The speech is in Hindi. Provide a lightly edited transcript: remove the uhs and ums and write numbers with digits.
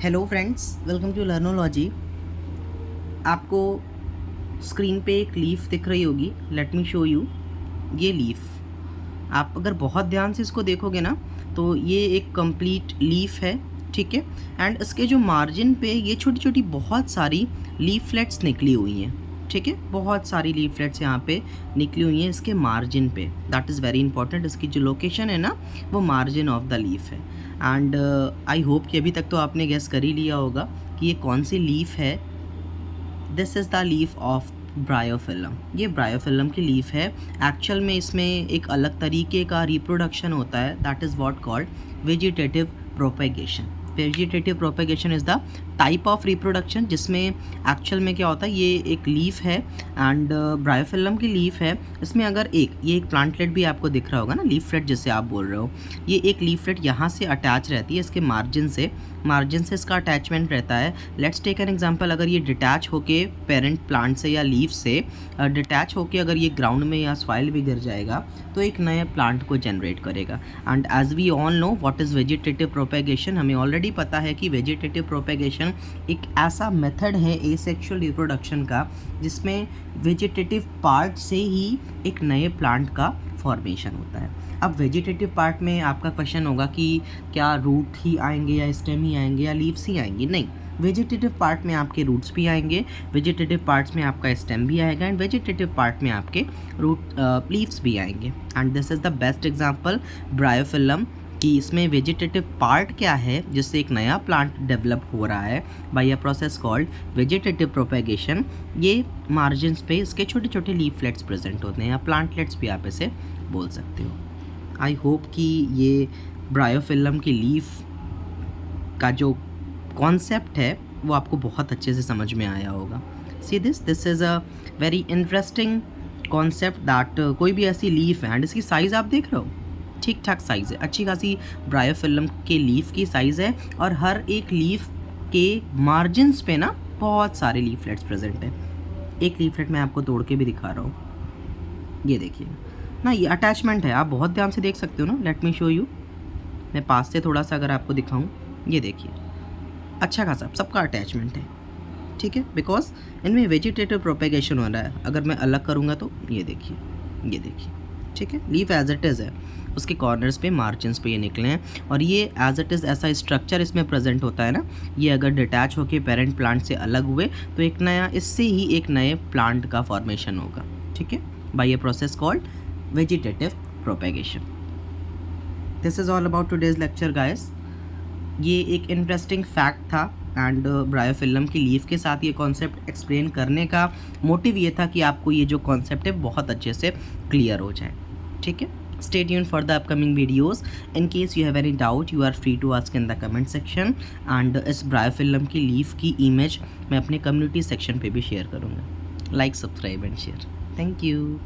Hello friends, welcome to Learnology. आपको स्क्रीन पे एक लीफ दिख रही होगी। Let me show you. ये लीफ आप अगर बहुत ध्यान से इसको देखोगे ना तो ये एक कंप्लीट लीफ है, ठीक है। एंड इसके जो मार्जिन पे ये छोटी छोटी बहुत सारी लीफलेट्स निकली हुई हैं, ठीक है। बहुत सारी लीफलेट्स यहाँ पे निकली हुई हैं इसके मार्जिन पे। That is very important. इसकी जो लोकेशन है ना वो मार्जिन ऑफ द लीफ है। एंड आई होप कि अभी तक तो आपने गेस कर ही लिया होगा कि ये कौन सी लीफ है। This is the leaf of bryophyllum. ये ब्रायोफिल्म की लीफ है। एक्चुअल में इसमें एक अलग तरीके का रिप्रोडक्शन होता है, that is what called vegetative propagation. Vegetative propagation is the type of reproduction जिसमें एक्चुअल में क्या होता है, ये एक लीफ है एंड ब्रायोफिल्म की लीफ है। इसमें अगर ये एक प्लांटलेट भी आपको दिख रहा होगा ना, लीफलेट जिसे आप बोल रहे हो, ये एक लीफलेट यहाँ से अटैच रहती है इसके मार्जिन से इसका अटैचमेंट रहता है। Let's take an example. अगर ये डिटैच होके पेरेंट प्लांट से या लीफ से डिटैच होके अगर ये ग्राउंड में या सॉइल भी गिर जाएगा तो एक नए प्लांट को जनरेट करेगा। And as we all know what is vegetative propagation. हमें ऑलरेडी पता है कि वेजिटेटिव प्रोपेगेशन एक ऐसा मेथड है एसेक्सुअल रिप्रोडक्शन का जिसमें वेजिटेटिव पार्ट से ही एक नए प्लांट का फॉर्मेशन होता है। अब वेजिटेटिव पार्ट में आपका क्वेश्चन होगा कि क्या रूट ही आएंगे या स्टेम ही आएंगे या लीव्स ही आएंगे। नहीं, वेजिटेटिव पार्ट में आपके रूट्स भी आएंगे, वेजिटेटिव पार्ट्स में आपका स्टेम भी आएगा एंड वेजिटेटिव पार्ट में आपके रूट लीव्स भी आएंगे। And this is the best example bryophyllum कि इसमें वेजिटेटिव पार्ट क्या है जिससे एक नया प्लांट डेवलप हो रहा है by a process called vegetative propagation. ये मार्जिन्स पे इसके छोटे छोटे लीफलेट्स प्रेजेंट होते हैं या प्लांटलेट्स भी आप इसे बोल सकते हो। आई होप कि ये ब्रायोफिल्म की लीफ का जो कॉन्सेप्ट है वो आपको बहुत अच्छे से समझ में आया होगा। See this is a very interesting concept that कोई भी ऐसी लीफ है एंड इसकी साइज़ आप देख रहे हो, ठीक ठाक साइज़ है, अच्छी खासी ब्रायोफिल्म के लीफ की साइज़ है। और हर एक लीफ के मार्जिन्स पे ना बहुत सारे लीफलेट्स प्रेजेंट है। एक लीफलेट मैं आपको तोड़ के भी दिखा रहा हूँ, ये देखिए ना, ये अटैचमेंट है, आप बहुत ध्यान से देख सकते हो ना। Late me show you. मैं पास से थोड़ा सा अगर आपको दिखाऊँ, ये देखिए अच्छा खासा सबका अटैचमेंट है, ठीक है। बिकॉज इनमें वेजिटेटिव प्रोपेगेशन हो रहा है। अगर मैं अलग करूँगा तो ये देखिए, ठीक है। लीफ एज इट इज़ है, उसके कॉर्नर्स पे मार्जिन्स पे ये निकले हैं और ये एज इट इज़ ऐसा स्ट्रक्चर इसमें प्रेजेंट होता है ना। ये अगर डिटैच होके पेरेंट प्लांट से अलग हुए तो एक नया, इससे ही एक नए प्लांट का फॉर्मेशन होगा, ठीक है, by a process called vegetative propagation. This is all about today's lecture guys. ये एक इंटरेस्टिंग फैक्ट था एंड ब्रायोफिल्म की लीफ के साथ ये कॉन्सेप्ट एक्सप्लेन करने का मोटिव ये था कि आपको ये जो कॉन्सेप्ट है बहुत अच्छे से क्लियर हो जाए, ठीक है। Stay tuned for the upcoming videos. In case you have any doubt, you are free to ask in the comment section. And इस ब्रायोफिल्म की लीफ की इमेज मैं अपने कम्युनिटी सेक्शन पे भी शेयर करूँगा। Like, subscribe and share. Thank you.